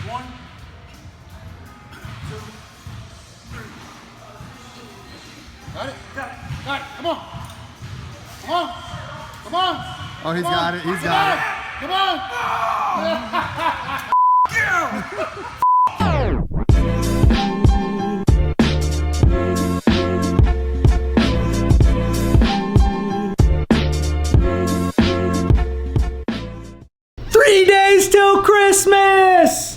1, 2, 3. Got it? Got it. All right, come on. Come on. Come on. Oh, he's got it. He's got it. Come on. Yeah. 3 days till Christmas!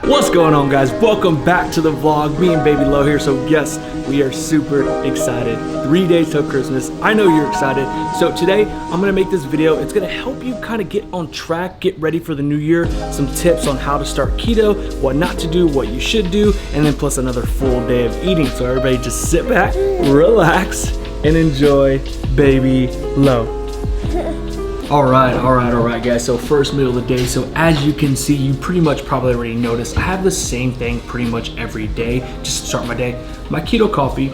What's going on, guys? Welcome back to the vlog. Me and Baby Lo here. So yes, we are super excited. 3 days till Christmas. I know you're excited. So today I'm gonna make this video. It's gonna help you kind of get on track, get ready for the new year. Some tips on how to start keto, what not to do, what you should do, and then plus another full day of eating. So everybody just sit back, relax, and enjoy Baby Lo. All right, guys. So first meal of the day. So as you can see, you pretty much probably already noticed, I have the same thing pretty much every day just to start my day. My keto coffee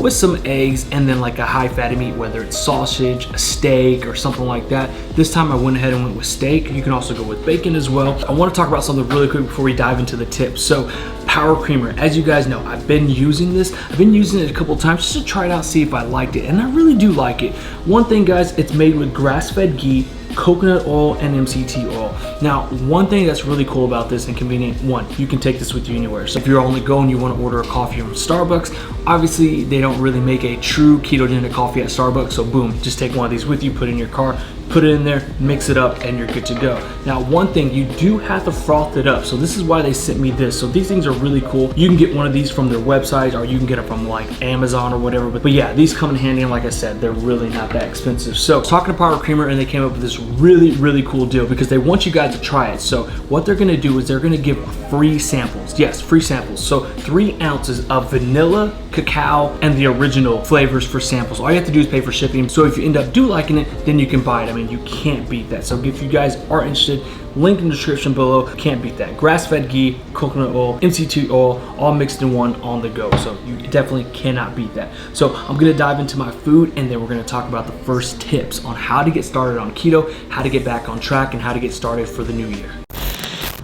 with some eggs and then like a high fatty meat, whether it's sausage, a steak, or something like that. This time I went ahead and went with steak. You can also go with bacon as well. I want to talk about something really quick before we dive into the tips. So Power Creamer, as you guys know, I've been using this. I've been using it a couple times just to try it out, see if I liked it, and I really do like it. One thing, guys, it's made with grass-fed ghee, coconut oil, and MCT oil. Now, one thing that's really cool about this and convenient, one, you can take this with you anywhere. So if you're only going, you want to order a coffee from Starbucks, obviously they don't really make a true ketogenic coffee at Starbucks, so boom, just take one of these with you, put it in your car, put it in there, mix it up, and you're good to go. Now, one thing, you do have to froth it up. So this is why they sent me this. So these things are really cool. You can get one of these from their website, or you can get it from like Amazon or whatever. But yeah, these come in handy, and like I said, they're really not that expensive. So talking to Power Creamer, and they came up with this really cool deal because they want you guys to try it. So what they're gonna do is they're gonna give free samples. Yes, free samples. So 3 ounces of vanilla, cacao, and the original flavors for samples. All you have to do is pay for shipping. So if you end up liking it, then you can buy it. I mean, you can't beat that. So if you guys are interested, link in the description below. Can't beat that. Grass-fed ghee, coconut oil, MCT oil, all mixed in one on the go. So you definitely cannot beat that. So I'm gonna dive into my food, and then we're gonna talk about the first tips on how to get started on keto, how to get back on track, and how to get started for the new year.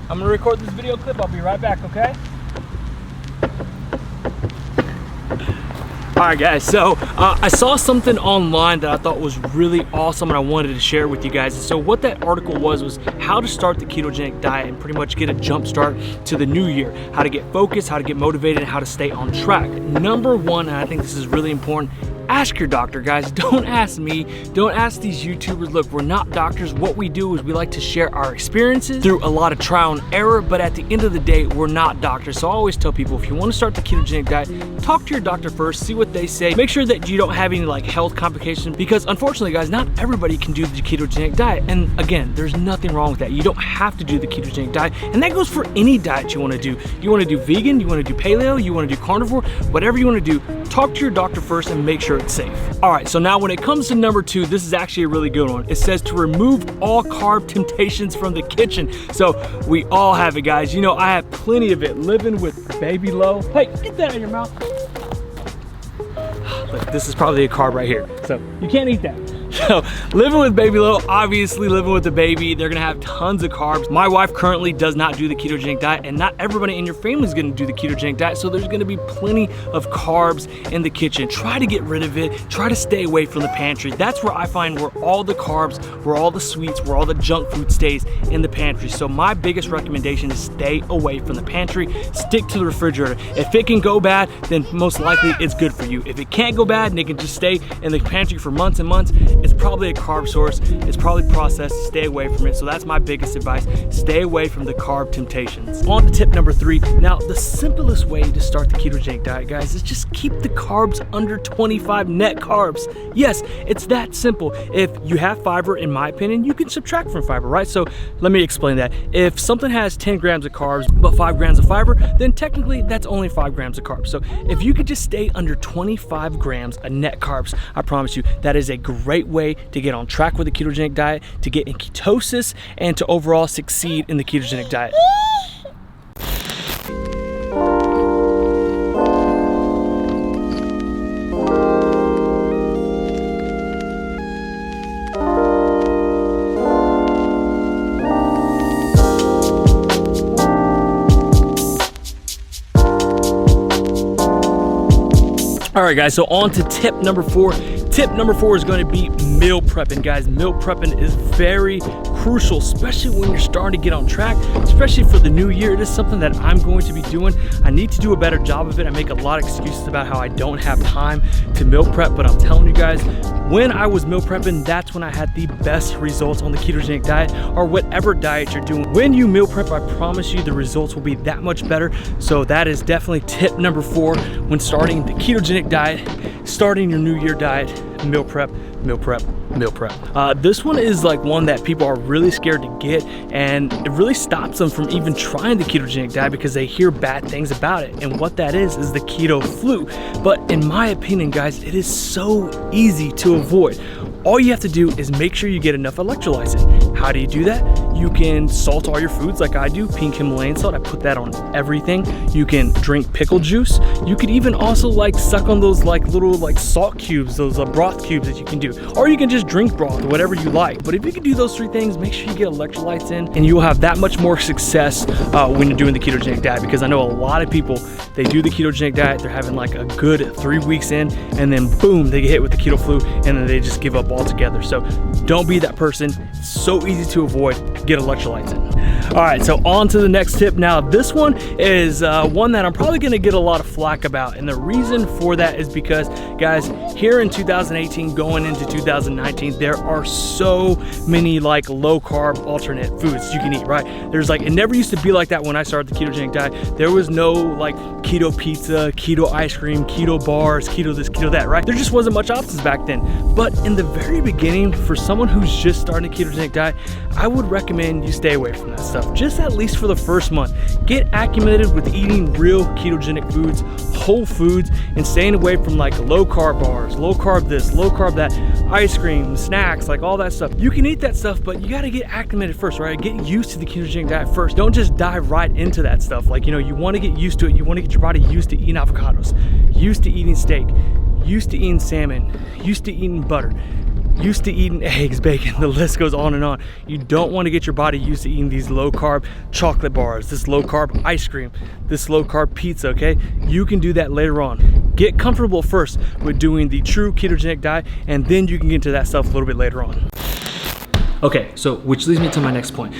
I'm gonna record this video clip. I'll be right back, okay? All right, guys, so I saw something online that I thought was really awesome, and I wanted to share it with you guys. So what that article was how to start the ketogenic diet and pretty much get a jump start to the new year, how to get focused, how to get motivated, and how to stay on track. Number one, and I think this is really important, ask your doctor, guys. Don't ask me, don't ask these YouTubers. Look, we're not doctors. What we do is we like to share our experiences through a lot of trial and error, but at the end of the day, we're not doctors. So I always tell people, if you want to start the ketogenic diet, talk to your doctor first, see what they say. Make sure that you don't have any like health complications, because unfortunately, guys, not everybody can do the ketogenic diet. And again, there's nothing wrong with that. You don't have to do the ketogenic diet, and that goes for any diet you want to do. You want to do vegan, you want to do paleo, you want to do carnivore, whatever you want to do, talk to your doctor first and make sure it's safe. All right, so now when it comes to number 2, this is actually a really good one. It says to remove all carb temptations from the kitchen. So we all have it, guys. You know, I have plenty of it living with Baby Lo. Hey, get that out of your mouth. Look, this is probably a carb right here, so you can't eat that. So living with Baby Lo, obviously living with the baby, they're gonna have tons of carbs. My wife currently does not do the ketogenic diet, and not everybody in your family is gonna do the ketogenic diet, so there's gonna be plenty of carbs in the kitchen. Try to get rid of it. Try to stay away from the pantry. That's where I find where all the carbs, where all the sweets, where all the junk food stays, in the pantry. So my biggest recommendation is stay away from the pantry. Stick to the refrigerator. If it can go bad, then most likely it's good for you. If it can't go bad and it can just stay in the pantry for months and months, it's probably a carb source. It's probably processed. Stay away from it. So that's my biggest advice. Stay away from the carb temptations. On to tip number 3. Now, the simplest way to start the ketogenic diet, guys, is just keep the carbs under 25 net carbs. Yes, it's that simple. If you have fiber, in my opinion, you can subtract from fiber, right? So let me explain that. If something has 10 grams of carbs, but 5 grams of fiber, then technically that's only 5 grams of carbs. So if you could just stay under 25 grams of net carbs, I promise you, that is a great way to get on track with the ketogenic diet, to get in ketosis, and to overall succeed in the ketogenic diet. All right, guys, so on to tip number 4. Tip number 4 is going to be meal prepping, guys. Meal prepping is very crucial, especially when you're starting to get on track, especially for the new year. It is something that I'm going to be doing. I need to do a better job of it. I make a lot of excuses about how I don't have time to meal prep, but I'm telling you guys, when I was meal prepping, that's when I had the best results on the ketogenic diet or whatever diet you're doing. When you meal prep, I promise you the results will be that much better. So that is definitely tip number 4 when starting the ketogenic diet, starting your new year diet. Meal prep, meal prep, meal prep. This one is like one that people are really scared to get, and it really stops them from even trying the ketogenic diet because they hear bad things about it. And what that is the keto flu. But in my opinion, guys, it is so easy to avoid. All you have to do is make sure you get enough electrolytes in. How do you do that? You can salt all your foods like I do, pink Himalayan salt. I put that on everything. You can drink pickle juice. You could even also like suck on those like little like salt cubes, those broth cubes that you can do. Or you can just drink broth, whatever you like. But if you can do those 3 things, make sure you get electrolytes in, and you will have that much more success when you're doing the ketogenic diet. Because I know a lot of people, they do the ketogenic diet, they're having like a good 3 weeks in, and then boom, they get hit with the keto flu, and then they just give up altogether. So don't be that person. It's so easy to avoid. Get electrolytes in. All right, so on to the next tip. Now this one is one that I'm probably going to get a lot of flack about, and the reason for that is because, guys, here in 2018 going into 2019, there are so many like low carb alternate foods you can eat, right? There's like, it never used to be like that when I started the ketogenic diet. There was no like keto pizza, keto ice cream, keto bars, keto this, keto that, right? There just wasn't much options back then. But in the very beginning, for someone who's just starting a ketogenic diet, I would recommend you stay away from that stuff, just at least for the first month. Get acclimated with eating real ketogenic foods, whole foods, and staying away from like low carb bars, low carb this, low carb that, ice cream, snacks, like all that stuff. You can eat that stuff, but you got to get acclimated first, right? Get used to the ketogenic diet first. Don't just dive right into that stuff. Like, you know, you want to get used to it. You want to get your body used to eating avocados, used to eating steak, used to eating salmon, used to eating butter, used to eating eggs, bacon, the list goes on and on. You don't want to get your body used to eating these low carb chocolate bars, this low carb ice cream, this low carb pizza, okay? You can do that later on. Get comfortable first with doing the true ketogenic diet, and then you can get into that stuff a little bit later on. Okay, so which leads me to my next point.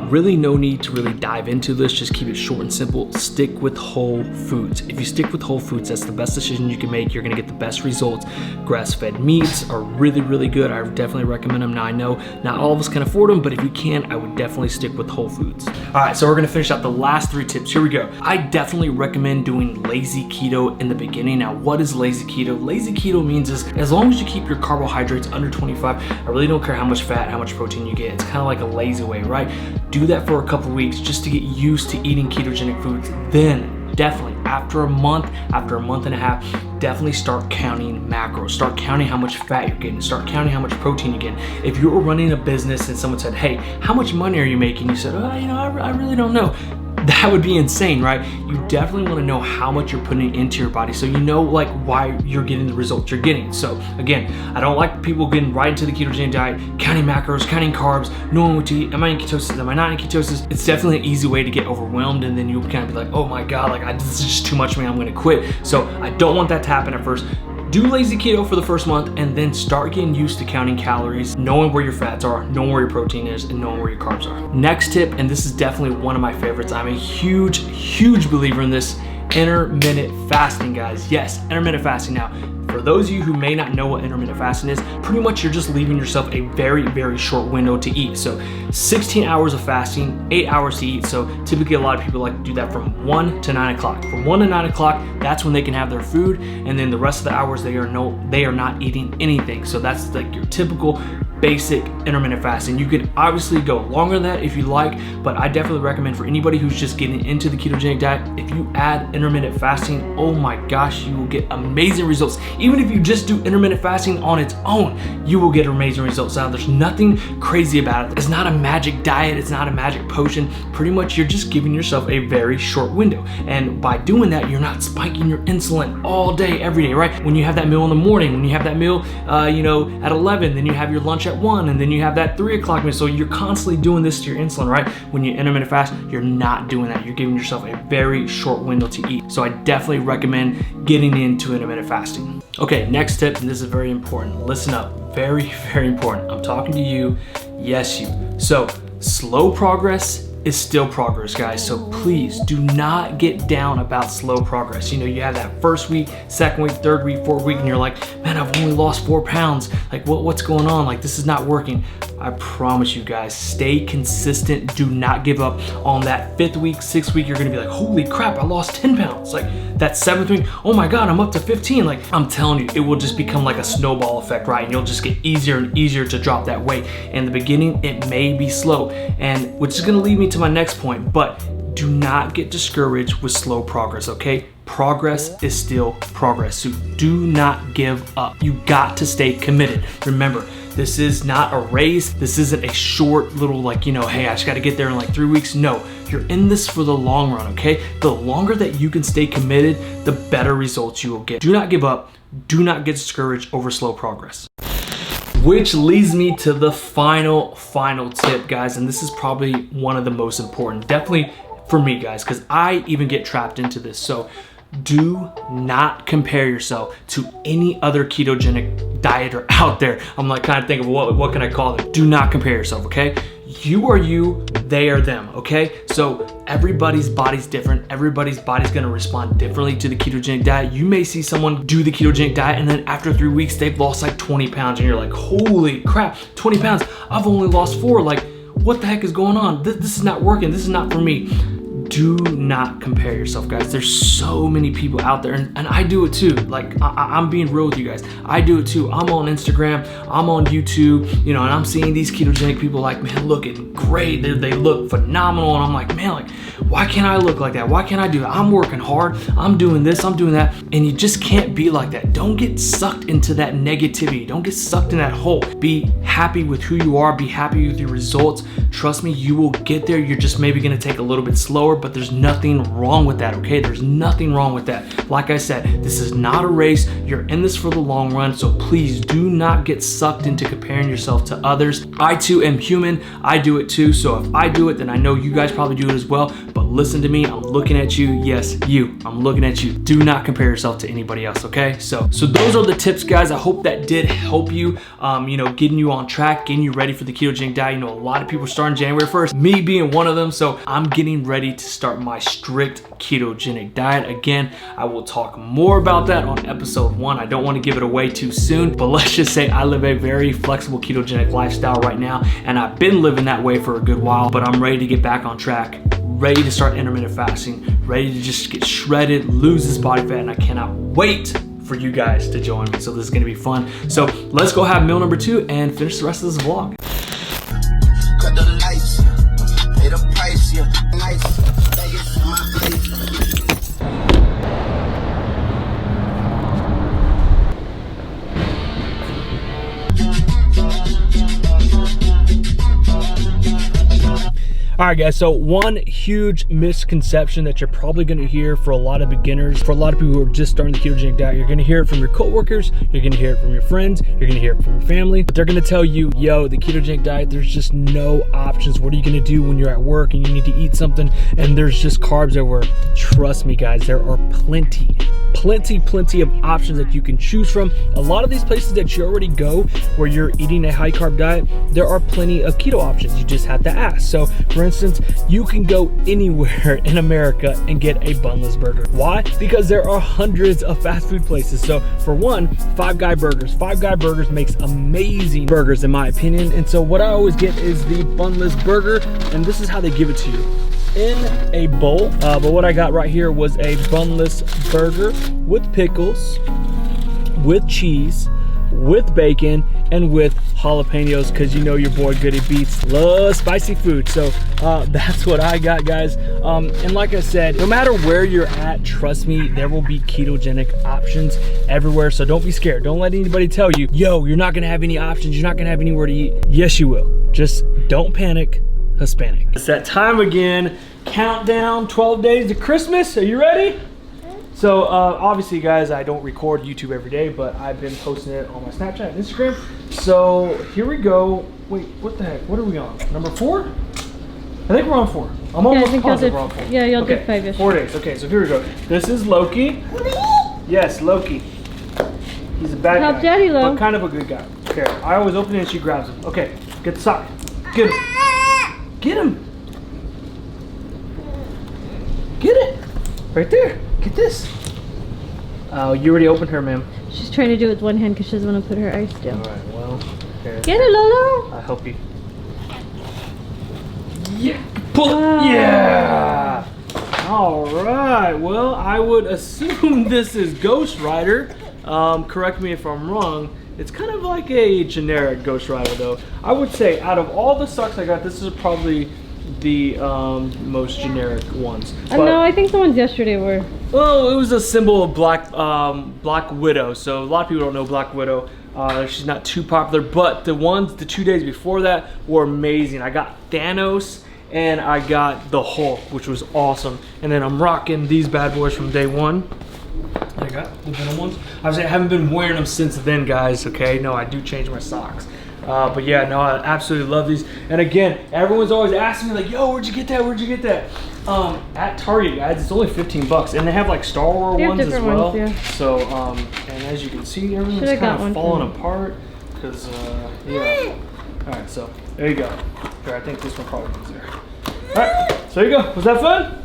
Really no need to really dive into this, just keep it short and simple. Stick with whole foods. If you stick with whole foods, that's the best decision you can make. You're gonna get the best results. Grass-fed meats are really, really good. I definitely recommend them. Now I know not all of us can afford them, but if you can, I would definitely stick with whole foods. All right, so we're gonna finish out the last 3 tips. Here we go. I definitely recommend doing lazy keto in the beginning. Now, what is lazy keto? Lazy keto means is as long as you keep your carbohydrates under 25, I really don't care how much fat, how much protein you get. It's kind of like a lazy way, right? Do that for a couple weeks just to get used to eating ketogenic foods. Then definitely after a month and a half, definitely start counting macros. Start counting how much fat you're getting. Start counting how much protein you're getting. If you were running a business and someone said, hey, how much money are you making? You said, oh, you know, I really don't know. That would be insane, right? You definitely want to know how much you're putting into your body so you know like why you're getting the results you're getting. So again, I don't like people getting right into the ketogenic diet, counting macros, counting carbs, knowing what to eat. Am I in ketosis? Am I not in ketosis? It's definitely an easy way to get overwhelmed, and then you'll kind of be like, oh my God, like this is just too much for me, I'm gonna quit. So I don't want that to happen at first. Do lazy keto for the first month, and then start getting used to counting calories, knowing where your fats are, knowing where your protein is, and knowing where your carbs are. Next tip, and this is definitely one of my favorites. I'm a huge believer in this: intermittent fasting, guys. Yes, intermittent fasting. Now, for those of you who may not know what intermittent fasting is, pretty much you're just leaving yourself a very short window to eat. So 16 hours of fasting, 8 hours to eat. So typically a lot of people like to do that from 1 to 9 o'clock. From 1 to 9 o'clock, that's when they can have their food, and then the rest of the hours they are not eating anything. So that's like your typical basic intermittent fasting. You could obviously go longer than that if you like, but I definitely recommend for anybody who's just getting into the ketogenic diet, if you add intermittent fasting, oh my gosh, you will get amazing results. Even if you just do intermittent fasting on its own, you will get amazing results. Now, there's nothing crazy about it. It's not a magic diet. It's not a magic potion. Pretty much you're just giving yourself a very short window. And by doing that, you're not spiking your insulin all day, every day, right? When you have that meal in the morning, when you have that meal, at 11, then you have your lunch at at 1, and then you have that 3 o'clock meal. So you're constantly doing this to your insulin, right? When you intermittent fast, you're not doing that. You're giving yourself a very short window to eat. So I definitely recommend getting into intermittent fasting. Okay, next tip, and this is very important. Listen up, very, very important. I'm talking to you, yes, you. So slow progress is still progress, guys. So please do not get down about slow progress. You know, you have that first week, second week, third week, fourth week, and you're like, man, I've only lost 4 pounds. Like, what's going on? Like, this is not working. I promise you guys, stay consistent. Do not give up. On that 5th week, 6th week, you're gonna be like, holy crap, I lost 10 pounds. Like that 7th week, oh my God, I'm up to 15. Like, I'm telling you, it will just become like a snowball effect, right? And you'll just get easier and easier to drop that weight. In the beginning, it may be slow, and which is gonna lead me to my next point, but do not get discouraged with slow progress, okay? Progress is still progress, so do not give up. You got to stay committed. Remember, this is not a race. This isn't a short little, like, you know, hey, I just got to get there in like 3 weeks. No, you're in this for the long run, okay? The longer that you can stay committed, the better results you will get. Do not give up. Do not get discouraged over slow progress. Which leads me to the final tip, guys, and this is probably one of the most important, definitely for me, guys, because I even get trapped into this. So do not compare yourself to any other ketogenic dieter out there. I'm like kind of thinking, what can I call them? Do not compare yourself, okay? You are you, they are them, okay? So everybody's body's different. Everybody's body's gonna respond differently to the ketogenic diet. You may see someone do the ketogenic diet and then after 3 weeks, they've lost like 20 pounds and you're like, holy crap, 20 pounds, I've only lost 4. Like, what the heck is going on? This is not working, this is not for me. Do not compare yourself, guys. There's so many people out there, and I do it too. Like, I'm being real with you guys. I do it too. I'm on Instagram, I'm on YouTube, you know, and I'm seeing these ketogenic people like, man, looking great. They look phenomenal, and I'm like, man, like, why can't I look like that? Why can't I do that? I'm working hard. I'm doing this, I'm doing that, and you just can't be like that. Don't get sucked into that negativity. Don't get sucked in that hole. Be happy with who you are. Be happy with your results. Trust me, you will get there. You're just maybe gonna take a little bit slower, but there's nothing wrong with that, okay? There's nothing wrong with that. Like I said, this is not a race. You're in this for the long run, so please do not get sucked into comparing yourself to others. I too am human. I do it too, so if I do it, then I know you guys probably do it as well, but listen to me. I'm looking at you. Yes, you. I'm looking at you. Do not compare yourself to anybody else, okay? So those are the tips, guys. I hope that did help you, you know, getting you on track, getting you ready for the ketogenic diet. You know, a lot of people are starting January 1st, me being one of them, so I'm getting ready to start my strict ketogenic diet. Again, I will talk more about that on episode 1. I don't want to give it away too soon, but let's just say I live a very flexible ketogenic lifestyle right now, and I've been living that way for a good while, but I'm ready to get back on track, ready to start intermittent fasting, ready to just get shredded, lose this body fat, and I cannot wait for you guys to join me. So this is gonna be fun. So let's go have meal number 2 and finish the rest of this vlog. Cut the lights, pay the price, yeah, nice. Vegas, my place. All right, guys, so one huge misconception that you're probably gonna hear for a lot of beginners, for a lot of people who are just starting the ketogenic diet, you're gonna hear it from your coworkers, you're gonna hear it from your friends, you're gonna hear it from your family, but they're gonna tell you, yo, the ketogenic diet, there's just no options. What are you gonna do when you're at work and you need to eat something and there's just carbs everywhere? Trust me, guys, there are plenty of options that you can choose from. A lot of these places that you already go where you're eating a high carb diet, there are plenty of keto options. You just have to ask. So for instance, you can go anywhere in America and get a bunless burger. Why? Because there are hundreds of fast food places. So for one, Five Guy Burgers. Five Guy Burgers makes amazing burgers in my opinion. And so what I always get is the bunless burger, and this is how they give it to you. In a bowl, but what I got right here was a bunless burger with pickles, with cheese, with bacon, and with jalapenos, because you know your boy Goody Beats loves spicy food. So that's what I got, guys. And like I said, no matter where you're at, trust me, there will be ketogenic options everywhere. So don't be scared. Don't let anybody tell you, yo, you're not gonna have any options, you're not gonna have anywhere to eat. Yes, you will. Just don't panic. Hispanic. It's that time again. Countdown, 12 days to Christmas. Are you ready? So obviously, guys, I don't record YouTube every day, but I've been posting it on my Snapchat and Instagram. So here we go. Wait, what the heck? What are we on? Number 4? I think we're on 4. I'm almost positive we're on 4. Yeah, you'll okay, do 5 years. 4 days. Okay, so here we go. This is Loki. Yes, Loki. He's a bad Help guy, Daddy, Lo. but kind of a good guy. Here, I always open it and she grabs him. Okay, get the sock. Get him. Get him. Get it. Right there. Get this. Oh, you already opened her, ma'am. She's trying to do it with one hand because she doesn't want to put her ice down. All right, well, here. Get it, Lolo. I'll help you. Yeah. Pull it. Yeah. All right. Well, I would assume this is Ghost Rider. Correct me if I'm wrong. It's kind of like a generic Ghost Rider, though. I would say out of all the socks I got, this is probably the most generic ones. No, I think the ones yesterday were. Well, it was a symbol of Black Widow. So a lot of people don't know Black Widow. She's not too popular, but the 2 days before that were amazing. I got Thanos and I got the Hulk, which was awesome. And then I'm rocking these bad boys from day 1. I got the Venom ones. Obviously, I haven't been wearing them since then, guys. Okay, no, I do change my socks. But yeah, no, I absolutely love these. And again, everyone's always asking me like, "Yo, where'd you get that? Where'd you get that?" At Target, guys, it's only 15 bucks, and they have like Star Wars ones as well. Ones, yeah. So, and as you can see, everything's kind of falling apart because, yeah. All right, so there you go. Here, I think this one probably goes there. All right, so there you go. Was that fun?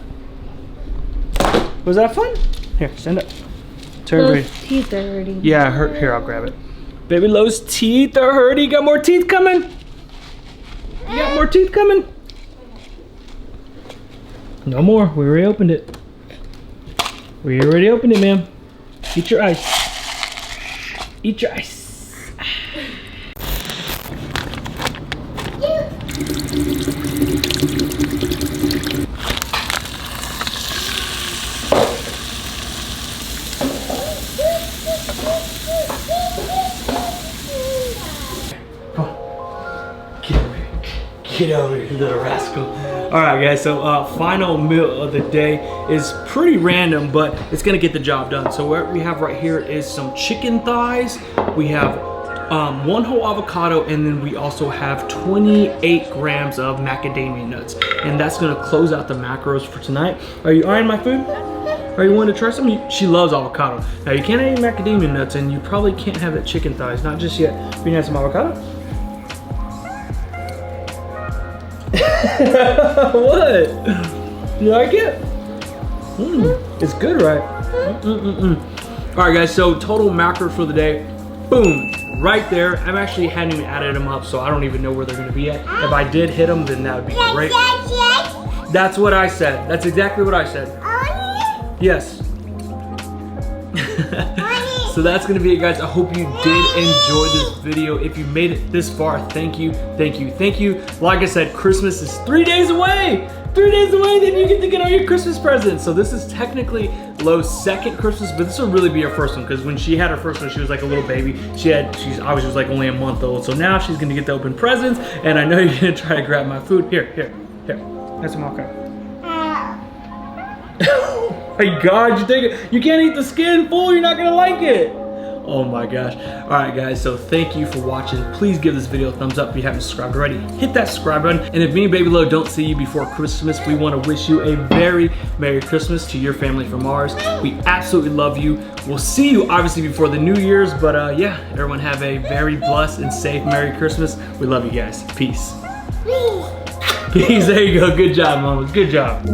Was that fun? Here, stand up. Turn Those green. teeth are hurting. Yeah, here, I'll grab it. Baby Lo's teeth are hurting. You got more teeth coming? You got more teeth coming? No more. We already opened it. We already opened it, ma'am. Eat your ice. Eat your ice. Get over here, little rascal. All right, guys, so final meal of the day is pretty random, but it's gonna get the job done. So what we have right here is some chicken thighs. We have 1 whole avocado, and then we also have 28 grams of macadamia nuts. And that's gonna close out the macros for tonight. Are you eyeing my food? Are you wanting to try some? She loves avocado. Now, you can't eat macadamia nuts, and you probably can't have that chicken thighs, not just yet. You can have some avocado? What? You like it? It's good, right? All right, guys, so total macros for the day, boom, right there. I actually hadn't even added them up, so I don't even know where they're gonna be at. If I did hit them, then that would be great. That's what I said. That's exactly what I said. Yes. So that's gonna be it, guys. I hope you did enjoy this video. If you made it this far, thank you, thank you, thank you. Like I said, Christmas is 3 days away. 3 days away, then you get to get all your Christmas presents. So this is technically Lo's second Christmas, but this will really be her first one, because when she had her first one, she was like a little baby. She's obviously was like only a month old. So now she's gonna get to open presents, and I know you're gonna try to grab my food. Here. That's some avocado. Oh my God, you can't eat the skin, fool. You're not gonna like it. Oh my gosh. All right, guys, so thank you for watching. Please give this video a thumbs up if you haven't subscribed already. Hit that subscribe button. And if me and Baby Lo don't see you before Christmas, we want to wish you a very Merry Christmas to your family from ours. We absolutely love you. We'll see you obviously before the New Year's, but yeah, everyone have a very blessed and safe Merry Christmas. We love you guys. Peace. Peace. There you go. Good job, Mama. Good job.